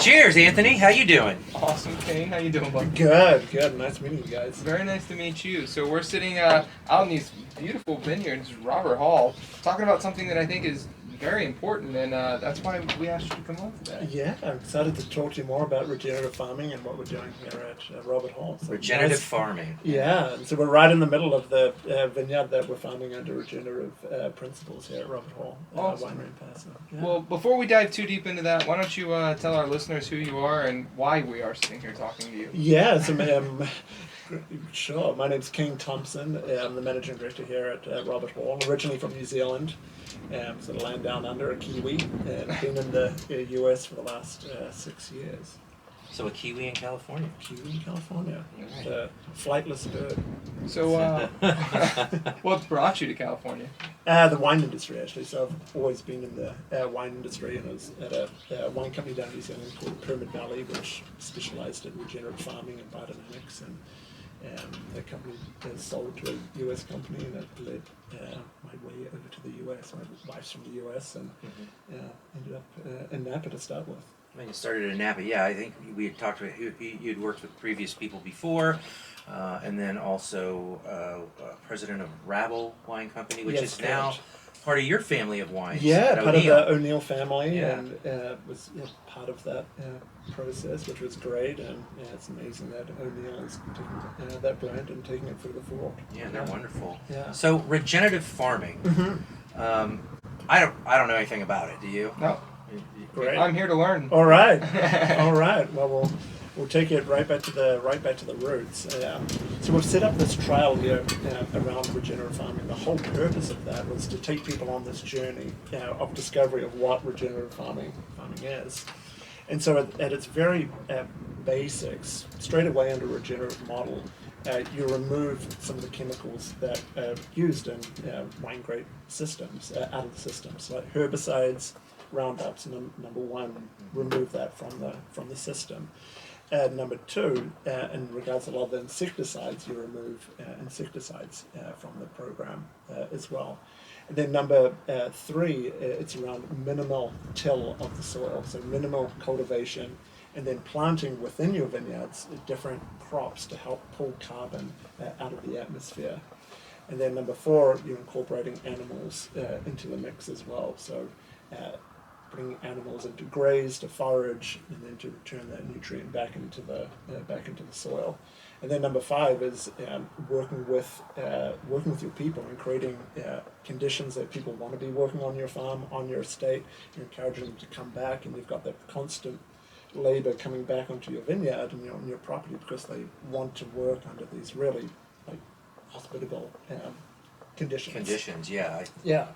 Cheers, Anthony. How you doing? Awesome, Caine. How you doing, bud? Good. Nice meeting you guys. Very nice to meet you. So we're sitting out in these beautiful vineyards, Robert Hall, talking about something that I think is very important, and that's why we asked you to come on today. Yeah, I'm excited to talk to you more about regenerative farming and what we're doing here at Robert Hall. So Regenerative farming. Yeah, and so we're right in the middle of the vineyard that we're farming under regenerative principles here at Robert Hall, Awesome. Winery in Paso. Yeah. Well, before we dive too deep into that, why don't you tell our listeners who you are and why we are sitting here talking to you? Yeah, so sure. My name's Caine Thompson. I'm the managing director here at Robert Hall, originally from New Zealand. Sort of land down under, a Kiwi, and been in the US for the last 6 years. So a Kiwi in California. Kiwi in California, Right. the flightless bird. So, what brought you to California? The wine industry, actually. So I've always been in the wine industry, and I was at a wine company down in New Zealand called Pyramid Valley, which specialized in regenerative farming and biodynamics. And the company sold to a US company, and it led my way over to the US. My wife's from the US, and ended up in Napa to start with. When you started in Napa, yeah, I think we had talked about you'd worked with previous people before, and then also president of Rabble Wine Company, which Yes, is now part of your family of wines. Yeah, at part of O'Neill. the O'Neill family, Yeah. and was part of that process, which was great. And it's amazing that O'Neill is taking that brand and taking it further forward. Yeah, they're wonderful. Yeah. So regenerative farming. I don't know anything about it. Do you? No, Great. I'm here to learn. All right. All right. Well, we'll take it right back to the roots. So we've set up this trial here around regenerative farming. The whole purpose of that was to take people on this journey of discovery of what regenerative farming is. And so at its very basics, straight away under a regenerative model, you remove some of the chemicals that are used in wine grape systems, out of the system. So like herbicides, Roundups, number one, remove that from the system. Number two, in regards to a lot of the insecticides, you remove insecticides from the program as well. And then number three, it's around minimal till of the soil, so minimal cultivation, and then planting within your vineyards different crops to help pull carbon out of the atmosphere. And then number four, you're incorporating animals into the mix as well. So bringing animals in to graze, to forage, and then to return that nutrient back into the soil. And then number five is working with your people and creating conditions that people want to be working on your farm, on your estate. You're encouraging them to come back, and you've got that constant labor coming back onto your vineyard and on your property because they want to work under these really hospitable conditions. Conditions, yeah. Yeah.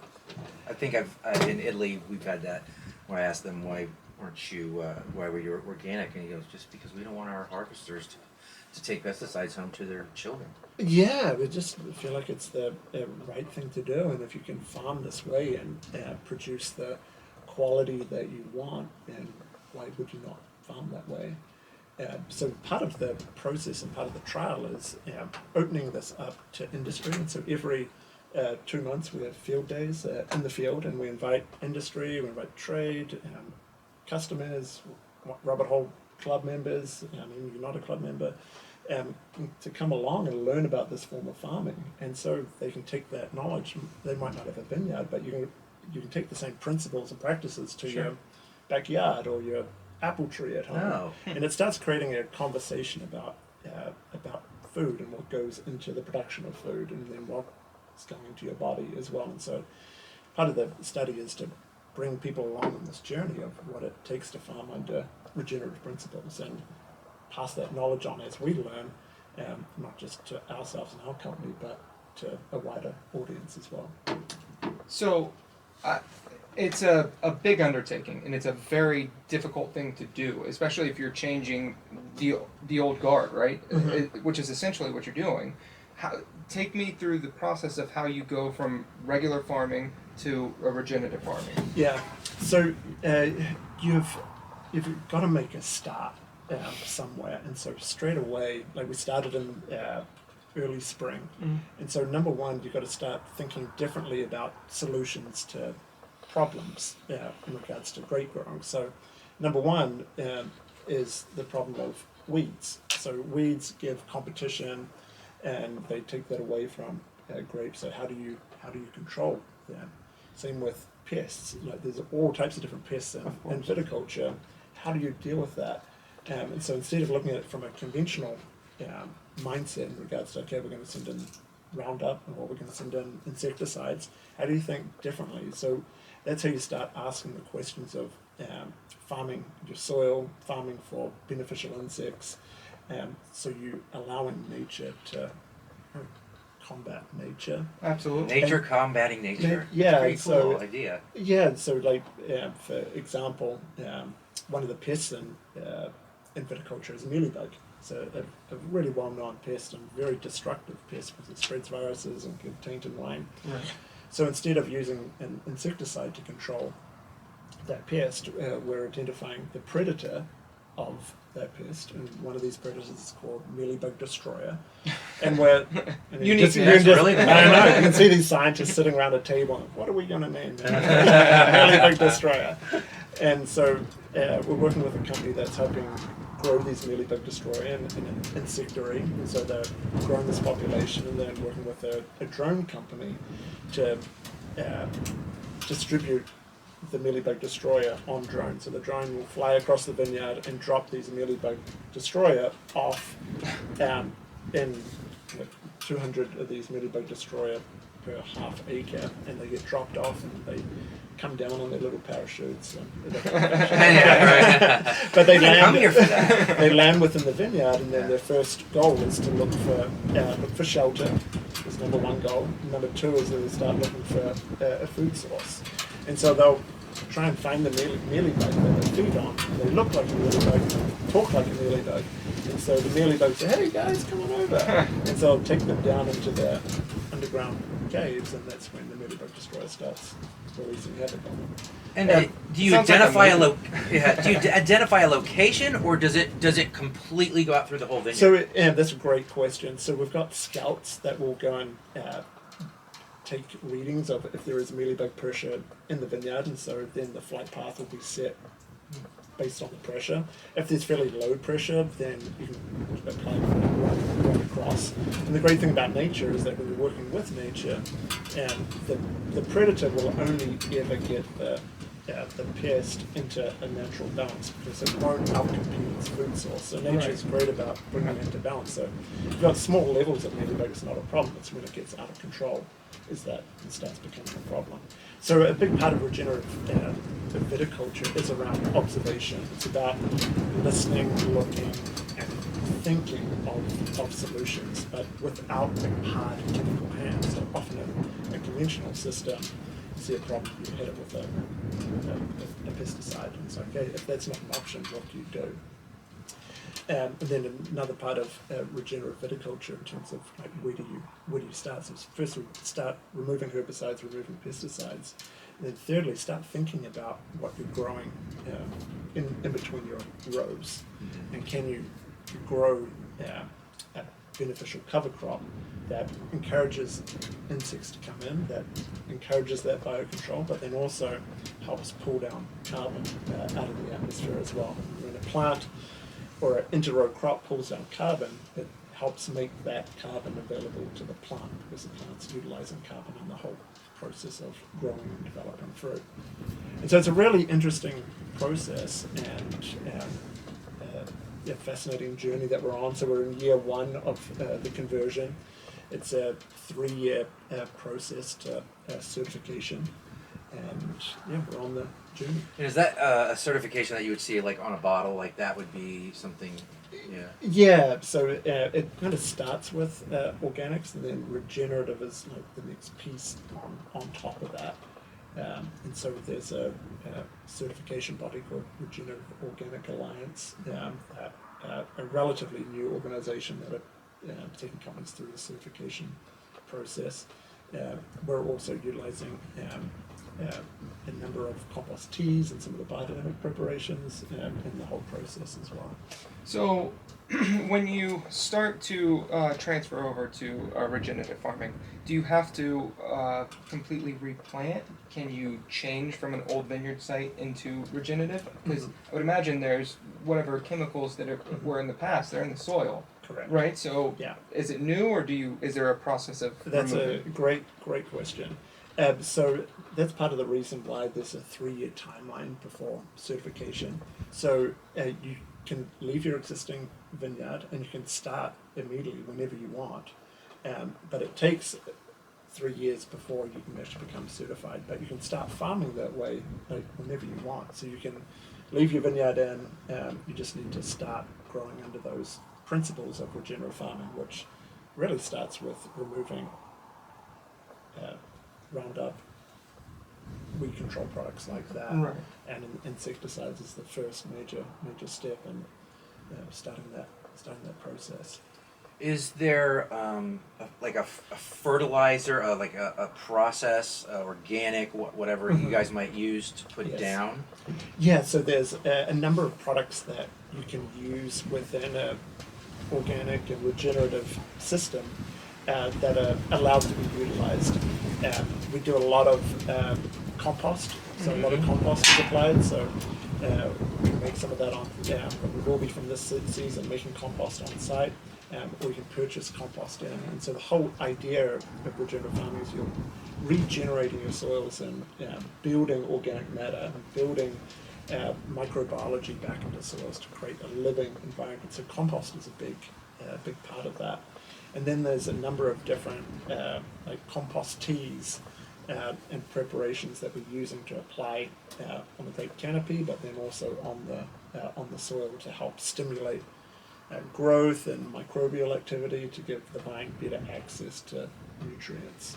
I think in Italy we've had that where I asked them why were you organic, and he goes, just because we don't want our harvesters to take pesticides home to their children. Yeah, we just feel like it's the right thing to do, and if you can farm this way and produce the quality that you want, then why would you not farm that way? So part of the process and part of the trial is opening this up to industry, and so every 2 months we have field days in the field, and we invite industry, we invite trade, customers, Robert Hall club members, even if you're not a club member, to come along and learn about this form of farming. And so they can take that knowledge. They might not have a vineyard, but you can take the same principles and practices to your backyard or your apple tree at home. Oh. And it starts creating a conversation about food and what goes into the production of food, and then what's going into your body as well. And so part of the study is to bring people along on this journey of what it takes to farm under regenerative principles and pass that knowledge on as we learn, not just to ourselves and our company, but to a wider audience as well. So, it's a big undertaking, and it's a very difficult thing to do, especially if you're changing the old guard, right? Which is essentially what you're doing. Take me through the process of how you go from regular farming to a regenerative farming. Yeah, so you've got to make a start somewhere, and so straight away, like we started in early spring, and so number one, you've got to start thinking differently about solutions to problems in regards to grape growing. So Number one is the problem of weeds. So weeds give competition, and they take that away from grapes. So how do you control them? Same with pests. Like there's all types of different pests in viticulture. How do you deal with that? And so instead of looking at it from a conventional mindset in regards to, okay, we're going to send in Roundup or we're going to send in insecticides, how do you think differently? So that's how you start asking the questions of farming your soil, farming for beneficial insects. So you allowing nature to combat nature. Absolutely. Nature combating nature. Yeah, It's a pretty cool so idea. yeah, so like for example, one of the pests in viticulture is mealybug. So a really well-known pest and very destructive pest because it spreads viruses and can taint in wine. Right. So instead of using an insecticide to control that pest, we're identifying the predator of that pest, and one of these predators is called mealybug destroyer. And we're Unique. That's really the I know, you can see these scientists sitting around a table and what are we going to name it? Mealybug destroyer. And so we're working with a company that's helping grow these mealybug destroyer in an insectary, and so they're growing this population, and then working with a drone company to distribute the mealybug destroyer on drone. So the drone will fly across the vineyard and drop these mealybug destroyer off in 200 of these mealybug destroyer per half acre, and they get dropped off and they come down on their little parachutes. But they Come here land. for that. They land within the vineyard, and then their first goal is to look for shelter. Is number one goal. Number two is they start looking for a food source, and so they'll try and find the mealybug that they feed on. And they look like a mealybug, talk like a mealybug, and so the mealybug say, "Hey guys, come on over," and so they'll take them down into the underground caves, and that's when the mealybug destroyer starts releasing havoc on them. And do you sounds like a identify movie. do you identify a location, or does it completely go out through the whole vineyard? So that's a great question. So we've got scouts that will go and take readings of if there is mealybug pressure in the vineyard, and so then the flight path will be set based on the pressure. If there's fairly low pressure, then you can apply run across. And the great thing about nature is that when you're working with nature, the predator will only ever get the pest into a natural balance because it won't outcompete its food source. So nature is great about bringing it into balance. So if you've got small levels of mealybug, it's not a problem. It's when it gets out of control is that it starts becoming a problem. So a big part of regenerative viticulture is around observation. It's about listening, looking, and thinking of solutions, but without a hard chemical hand. So often in a conventional system, you see a problem, you hit it with a pesticide, and it's like, okay, if that's not an option, what do you do? And then another part of regenerative viticulture in terms of like where do you start? So first we start removing herbicides, removing pesticides, and then thirdly start thinking about what you're growing in between your rows, and can you grow a beneficial cover crop that encourages insects to come in, that encourages that biocontrol, but then also helps pull down carbon out of the atmosphere as well. When a plant or an inter-row crop pulls down carbon, it helps make that carbon available to the plant because the plant's utilizing carbon in the whole process of growing and developing fruit. And so it's a really interesting process and a fascinating journey that we're on. So we're in year one of the conversion. It's a 3-year process to certification, and yeah, we're on the journey. And is that a certification that you would see like on a bottle? Like that would be something, yeah. Yeah, so it kind of starts with organics, and then regenerative is like the next piece on top of that. And so there's a certification body called Regenerative Organic Alliance, a relatively new organization that are taking companies through the certification process. We're also utilizing a number of compost teas and some of the biodynamic preparations in the whole process as well. So, when you start to transfer over to regenerative farming, do you have to completely replant? Can you change from an old vineyard site into regenerative? Because I would imagine there's whatever chemicals that were in the past, they're in the soil. Correct. Right? So, Yeah. is it new, or is there a process of That's removing? a great question. So that's part of the reason why there's a 3-year timeline before certification. So you can leave your existing vineyard and you can start immediately whenever you want. But it takes 3 years before you can actually become certified. But you can start farming that way like whenever you want. So you can leave your vineyard in. You just need to start growing under those principles of regenerative farming, which really starts with removing Roundup, weed control products like that, Right. and insecticides is the first major step in starting that process. Is there like a fertilizer, like a process, organic, whatever you guys might use to put Yes. down? Yeah, so there's a number of products that you can use within a organic and regenerative system that are allowed to be utilized. We do a lot of compost, so a lot of compost is applied, so we make some of that on, we will be from this season making compost on site, or you can purchase compost in. And so the whole idea of regenerative farming is you're regenerating your soils and building organic matter and building microbiology back into soils to create a living environment. So compost is a big part of that. And then there's a number of different like compost teas and preparations that we're using to apply on the grape canopy, but then also on the soil to help stimulate growth and microbial activity to give the vine better access to nutrients.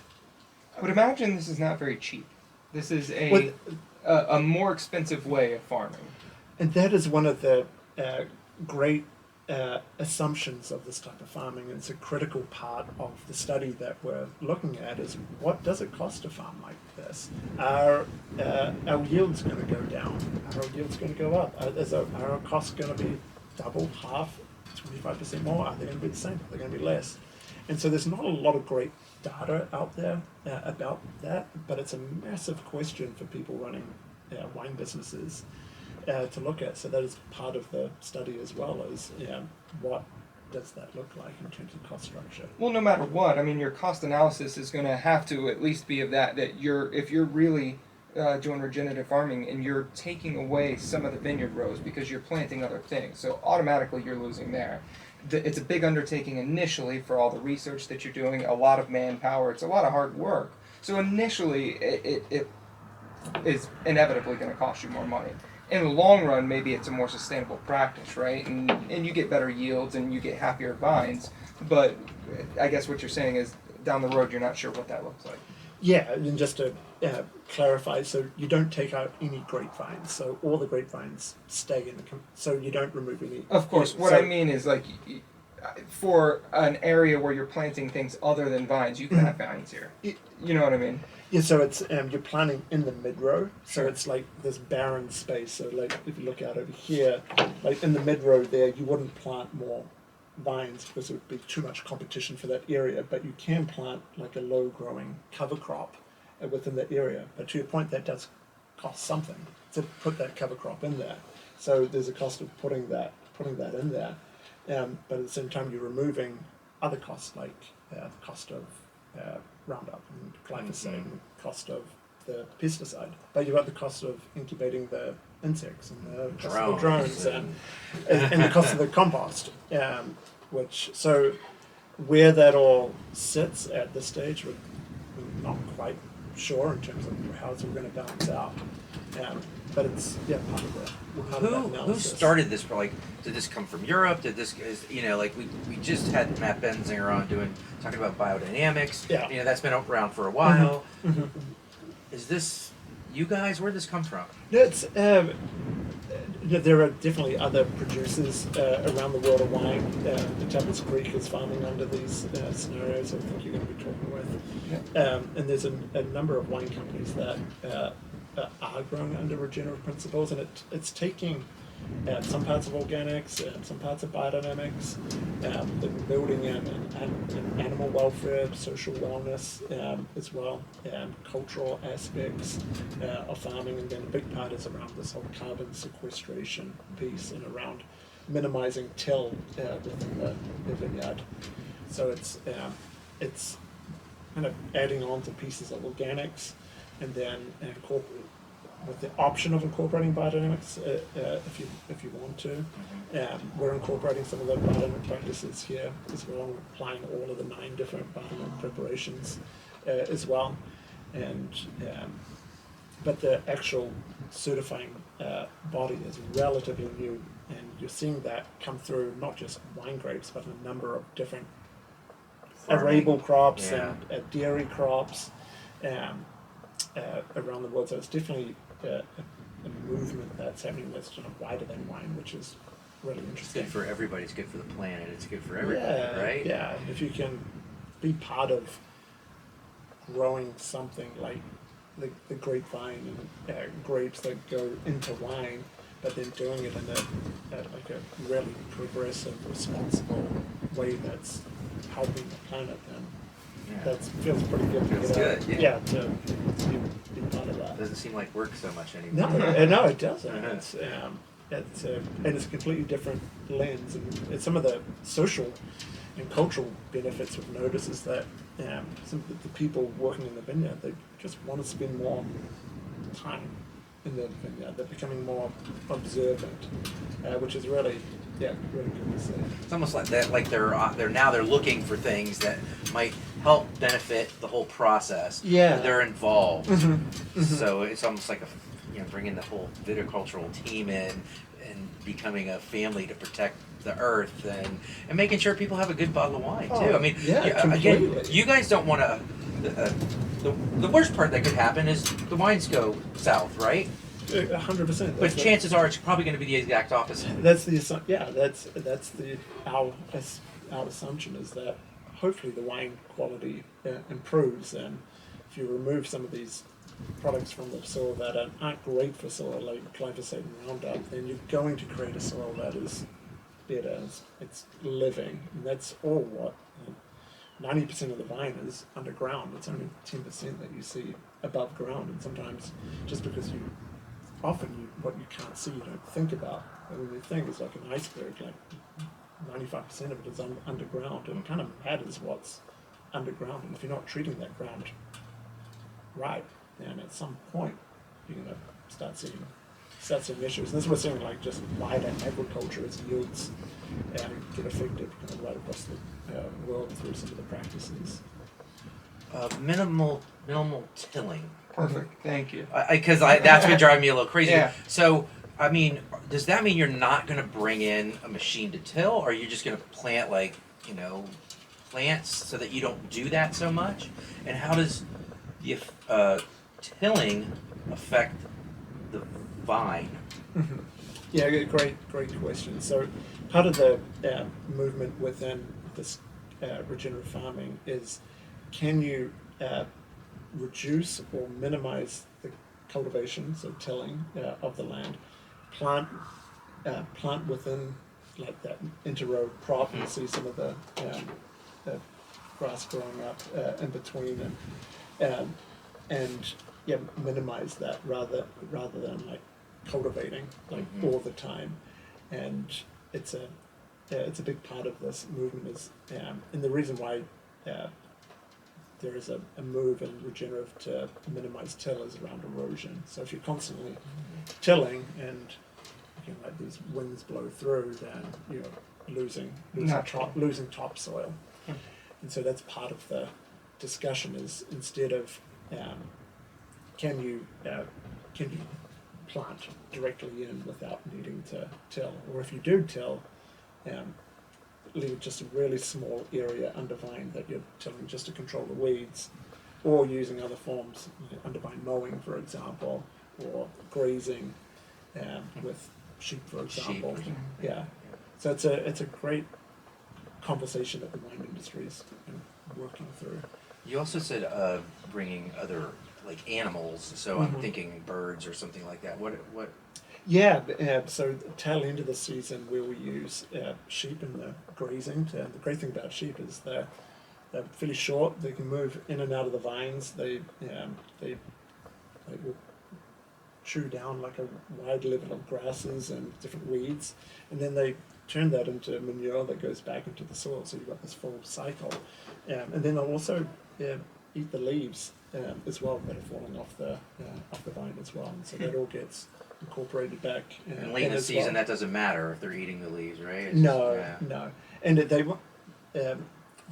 I would imagine this is not very cheap. This is a more expensive way of farming. And that is one of the great assumptions of this type of farming. It's a critical part of the study that we're looking at is what does it cost to farm like this? Are our yields going to go down? Are our yields going to go up? Are our costs going to be double, half, 25% more? Are they going to be the same? Are they going to be less? And so there's not a lot of great data out there about that, but it's a massive question for people running wine businesses to look at. So that is part of the study as well, as what does that look like in terms of cost structure? Well, no matter what, I mean, your cost analysis is going to have to at least be of that if you're really doing regenerative farming and you're taking away some of the vineyard rows because you're planting other things, so automatically you're losing there. It's a big undertaking initially for all the research that you're doing, a lot of manpower, it's a lot of hard work. So initially, it is inevitably going to cost you more money. In the long run, maybe it's a more sustainable practice, right? And you get better yields and you get happier vines. But I guess what you're saying is down the road, you're not sure what that looks like. Yeah, and just to clarify, so you don't take out any grapevines, so all the grapevines stay in so you don't remove any. Of course, what I mean is like for an area where you're planting things other than vines, you can have vines here. You know what I mean? Yeah, so it's you're planting in the mid-row, so Sure. it's like this barren space. So like if you look out over here, like in the mid-row there, you wouldn't plant more vines because it would be too much competition for that area, but you can plant like a low-growing cover crop within that area. But to your point, that does cost something to put that cover crop in there. So there's a cost of putting that in there, but at the same time, you're removing other costs like the cost of Roundup and glyphosate, and the cost of the pesticide. But you've got the cost of incubating the insects and the cost of the drones and the cost of the compost. Which so where that all sits at this stage, we're not quite sure in terms of how it's all going to balance out. But it's part of that Who analysis. started this? Like, did this come from Europe? Did this like we just had Matt Benzinger on talking about biodynamics. Yeah. That's been around for a while. Mm-hmm. Is this you guys? Where did this come from? It's there are definitely other producers around the world of wine. The Tappers Creek is farming under these scenarios. I think you're going to be talking with, and there's a number of wine companies that are growing under regenerative principles, and it's taking some parts of organics and some parts of biodynamics, they're building in animal welfare, social wellness as well, cultural aspects of farming, and then a big part is around this whole carbon sequestration piece and around minimizing till within the vineyard. So it's kind of adding on to pieces of organics, and then with the option of incorporating biodynamics if you want to. We're incorporating some of the biodynamic practices here as well. We're applying all of the 9 different biodynamic preparations as well. And but the actual certifying body is relatively new, and you're seeing that come through not just wine grapes, but a number of different arable crops and dairy crops around the world. So it's definitely a movement that's happening that's sort of wider than wine, which is really It's interesting. good for everybody. It's good for the planet. It's good for everybody, right? Yeah, if you can be part of growing something like the grapevine and grapes that go into wine, but then doing it in a really progressive, responsible way that's helping the planet, then that feels pretty good. Feels good, yeah. To be part of that. Doesn't seem like work so much anymore. No, it doesn't. It's a completely different lens, and some of the social and cultural benefits we've noticed is that some of the people working in the vineyard, they just want to spend more time in the vineyard. They're becoming more observant, which is really really good to see. It's almost like that. Like they're looking for things that might help benefit the whole process. Yeah. They're involved. Mm-hmm. So it's almost like bringing the whole viticultural team in and becoming a family to protect the earth and making sure people have a good bottle of wine too. I mean, again, you guys don't want to. The worst part that could happen is the wines go south, right? 100%. But chances are it's probably going to be the exact opposite. That's our assumption is that hopefully the wine quality improves, and if you remove some of these products from the soil that aren't great for soil, like glyphosate and Roundup, then you're going to create a soil that is better. It's living, and that's all what 90% of the vine is underground. It's only 10% that you see above ground, and sometimes just because what you can't see, you don't think about. And when you think it's like an iceberg, like 95% of it is underground, and it kind of matters what's underground. And if you're not treating that ground right, then at some point you're going to start seeing issues. And this we're seeing like just wider agriculture as yields get affected kind of right across the world through some of the practices. Minimal tilling. Perfect. Thank you. Because that's what drives me a little crazy. Yeah. So, I mean, does that mean you're not going to bring in a machine to till, or are you just going to plant plants so that you don't do that so much? And how does the tilling affect the vine? Mm-hmm. Yeah, great question. So, part of the movement within this regenerative farming is, can you reduce or minimize the cultivation, so tilling of the land, plant within like that interrow crop, and see some of the grass growing up in between, and minimize that rather than like cultivating all the time. And it's a big part of this movement is and the reason why there is a move in regenerative to minimize till is around erosion. So if you're constantly tilling and let these winds blow through, then you're losing topsoil. And so that's part of the discussion is, instead of can you plant directly in without needing to till, or if you do till, leave just a really small area under vine that you're tilling just to control the weeds, or using other forms, under vine mowing, for example, or grazing with sheep, for example. Sheep or something. Yeah. So it's a great conversation that the wine industry is working through. You also said bringing other like animals, so I'm thinking birds or something like that. What? Yeah, so the tail end of the season where we use sheep in the grazing. The great thing about sheep is they're fairly short. They can move in and out of the vines. They will chew down like a wide level of grasses and different weeds, and then they turn that into manure that goes back into the soil. So you've got this full cycle, and then they'll also eat the leaves as well that are falling off the vine as well. And so that all gets incorporated back. And late in the season, that doesn't matter if they're eating the leaves, right? It's No, just, no, and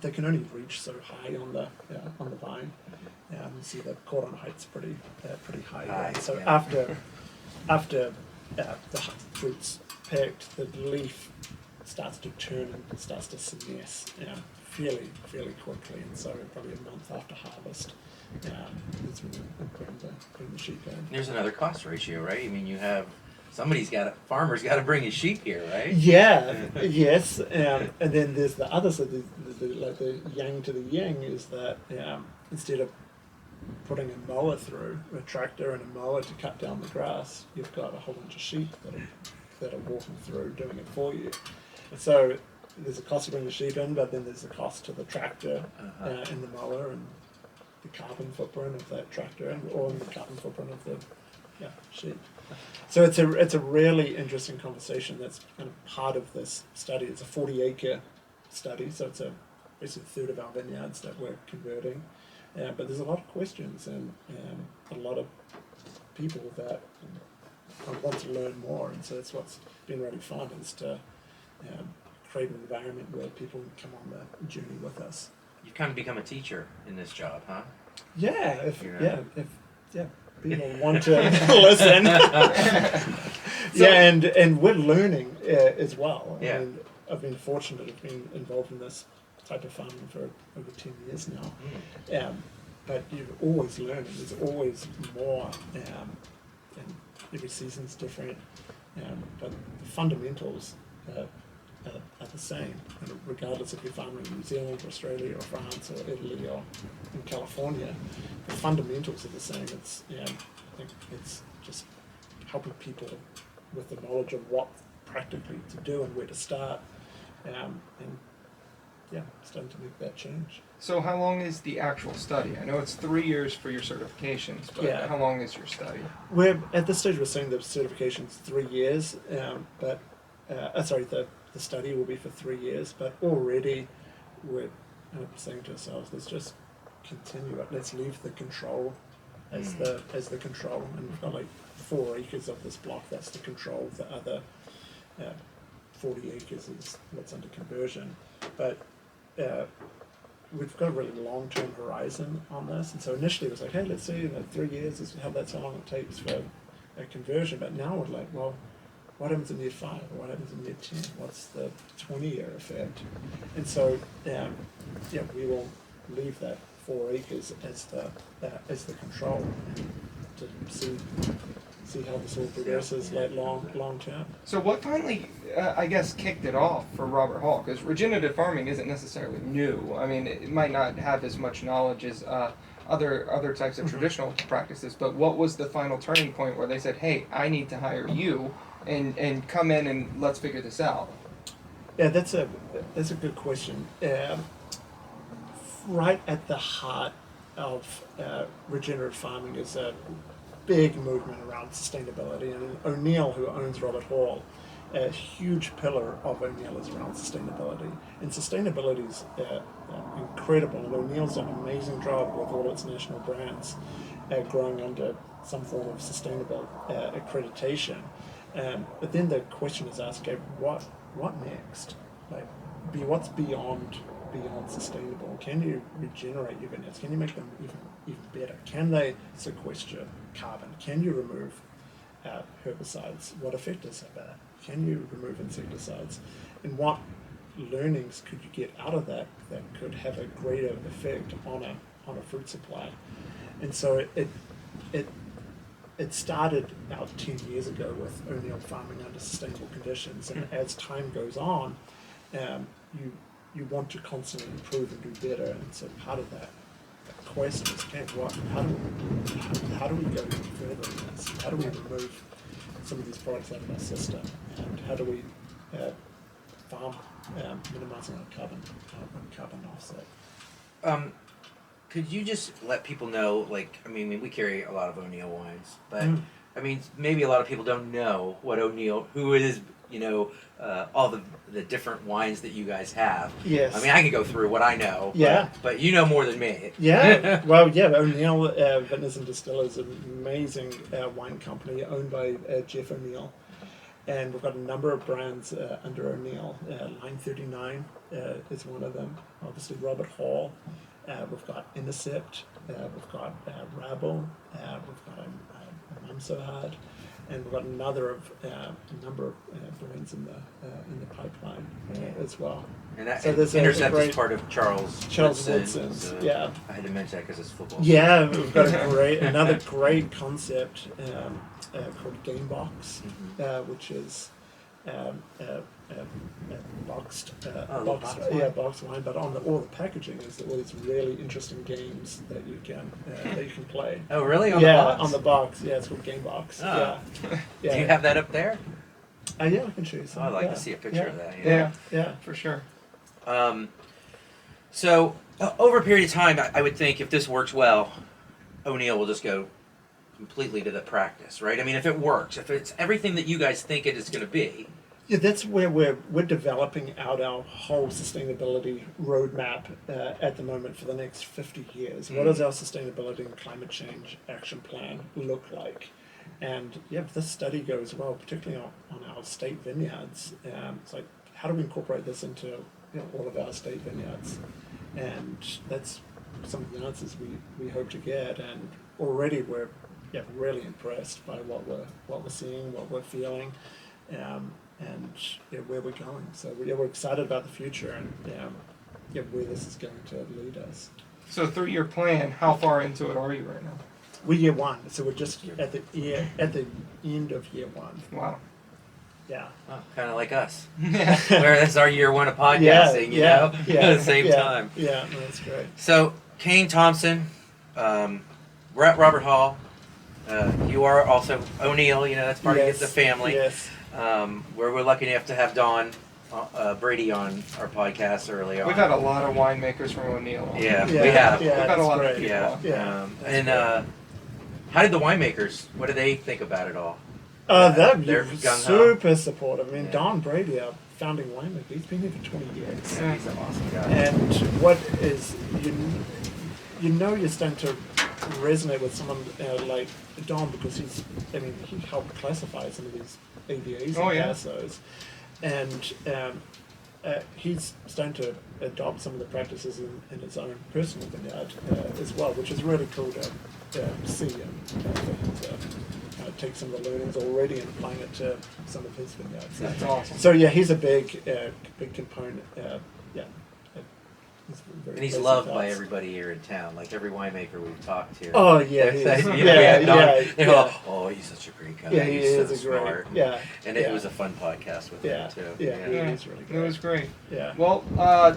they can only reach so high on the vine. You see the cordon height's pretty high. High, So yeah. after the fruit's picked, the leaf starts to turn and starts to senesce fairly quickly, and so probably a month after harvest is when we bring the sheep in. There's another cost ratio, right? I mean, farmer's got to bring his sheep here, right? Yeah, yes, and then there's the other side, like the yang to the yang is that instead of putting a mower through, a tractor and a mower to cut down the grass, you've got a whole bunch of sheep that are walking through doing it for you. And so there's a cost to bring the sheep in, but then there's the cost to the tractor and the mower and the carbon footprint of that tractor or the carbon footprint of the sheep. So it's a really interesting conversation that's kind of part of this study. It's a 40-acre study, so it's basically a third of our vineyards that we're converting. But there's a lot of questions and a lot of people that want to learn more, and so that's what's been really fun is to create an environment where people can come on the journey with us. You've kind of become a teacher in this job, huh? Yeah, if people want to listen. And we're learning as well. Yeah. I mean, I've been fortunate to have been involved in this type of farming for over 10 years now. But you're always learning. There's always more, and every season's different. But the fundamentals are the same, and regardless if you're farming in New Zealand, or Australia, or France, or Italy, or in California, the fundamentals are the same. I think it's just helping people with the knowledge of what practically to do and where to start, and starting to make that change. So how long is the actual study? I know it's 3 years for your certifications, but how long is your study? We're at this stage we're saying the certification's 3 years, but the study will be for 3 years, but already we're saying to ourselves, let's just continue it. Let's leave the control as the control, and we've got like 4 acres of this block. That's the control. The other 40 acres is what's under conversion, but we've got a really long-term horizon on this. And so initially it was like, hey, let's see, 3 years is that's how long it takes for a conversion. But now we're like, well, what happens in year 5? Or what happens in year 10? What's the 20-year effect? And so, we will leave that 4 acres as the control to see how this all progresses long term. So what finally, I guess, kicked it off for Robert Hall? Because regenerative farming isn't necessarily new. I mean, it might not have as much knowledge as other types of traditional practices, but what was the final turning point where they said, hey, I need to hire you and come in and let's figure this out? Yeah, that's a good question. Right at the heart of regenerative farming is a big movement around sustainability, and O'Neill, who owns Robert Hall, a huge pillar of O'Neill is around sustainability, and sustainability is incredible, and O'Neill's done an amazing job with all its national brands growing under some form of sustainable accreditation. But then the question is asked, okay, what next? Like, what's beyond sustainable? Can you regenerate your vineyards? Can you make them even better? Can they sequester carbon? Can you remove herbicides? What effect does that have? Can you remove insecticides? And what learnings could you get out of that could have a greater effect on a fruit supply? And so it it started about 10 years ago with O'Neill farming under sustainable conditions, and as time goes on, you want to constantly improve and do better, and so part of that quest is, okay, how do we go further in this? How do we remove some of these products out of our system, and how do we farm minimizing our carbon offset? Could you just let people know, like, I mean, we carry a lot of O'Neill wines, but I mean, maybe a lot of people don't know what O'Neill, who it is, you know, all the different wines that you guys have. Yes. I mean, I can go through what I know. Yeah. But you know more than me. Yeah. Well, yeah, O'Neill Vintners and Distillers is an amazing wine company owned by Jeff O'Neill. And we've got a number of brands under O'Neill. Line 39 is one of them. Obviously, Robert Hall. We've got Intercept. We've got Rabble. We've got I'm So Hard. And we've got a number of brands in the pipeline as well. And that so Intercept is part of Charles Woodson's. Yeah. I had to mention that because it's football. Yeah, we've got another great concept called Game Box, which is boxed wine, but on all the packaging is all these really interesting games that you can play. Oh, really? On the box? On the box. Yeah, it's called Game Box. Oh. Yeah. Do you have that up there? Yeah, I can show you some. I'd like to see a picture of that. Yeah, for sure. So over a period of time, I would think if this works well, O'Neill will just go completely to the practice, right? I mean, if it works, if it's everything that you guys think it is going to be. Yeah, that's where we're developing out our whole sustainability roadmap at the moment for the next 50 years. What does our sustainability and climate change action plan look like? And yeah, if this study goes well, particularly on our state vineyards, it's like, how do we incorporate this into all of our state vineyards? And that's some of the answers we hope to get. And already we're really impressed by what we're seeing, what we're feeling. And where we're going. So we're excited about the future and where this is going to lead us. So through your plan, how far into it are you right now? We're year one, so we're just at the end of year one. Wow. Yeah. Oh, kind of like us. Where this is our year one of podcasting, you know, at the same time. Yeah, no, that's great. So Caine, Thompson, we're at Robert Hall. You are also O'Neill, you know, that's part of the family. Yes. Where we're lucky enough to have Don Brady on our podcast early on. We've had a lot of winemakers from O'Neill. Yeah, we have. We've had a lot of people. Yeah. How did the winemakers? What do they think about it all? They're super supportive. I mean, Don Brady, our founding winemaker, he's been here for 20 years. Yeah, he's an awesome guy. And what is you're starting to resonate with someone like Don because he helped classify some of these AVAs and CASOs, and he's starting to adopt some of the practices in his own personal vineyard as well, which is really cool to see and take some of the learnings already and applying it to some of his vineyards. That's awesome. So yeah, he's a big component. And he's loved by everybody here in town. Like every winemaker we've talked to. Oh yeah, they're all, oh, he's such a great guy. Yeah, he he's is so smart. And it was a fun podcast with him too. Yeah, it was really great. It was great. Yeah. Well,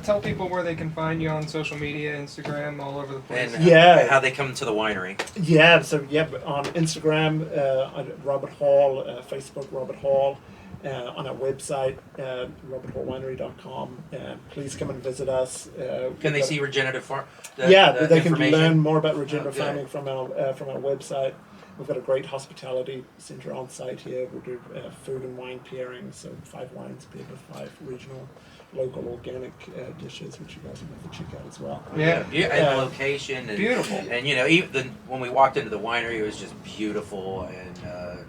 tell people where they can find you on social media, Instagram, all over the place. And how they come to the winery. Yeah. So on Instagram, Robert Hall, Facebook, Robert Hall. On our website, roberthallwinery.com. Please come and visit us. Can they see regenerative farm? They can learn more about regenerative farming from our website. We've got a great hospitality center on site here. We'll do food and wine pairings, so 5 wines paired with 5 regional, local, organic dishes, which you guys will have to check out as well. Yeah. And the location. And, beautiful. And, even when we walked into the winery, it was just beautiful. And,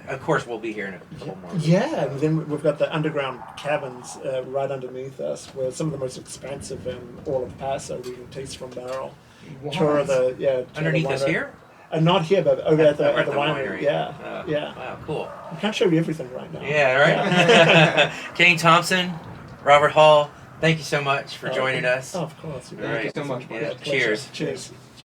of course, we'll be here in a couple more weeks. Yeah, and then we've got the underground caverns right underneath us, where some of the most expansive in all of Paso, we can taste from barrel. Tour the underneath us here? Not here, but over at the winery. Yeah. Wow, cool. I can't show you everything right now. Yeah, right. Caine, Thompson, Robert Hall, thank you so much for joining us. Oh, of course. Thank you so much. Yeah, cheers. Cheers.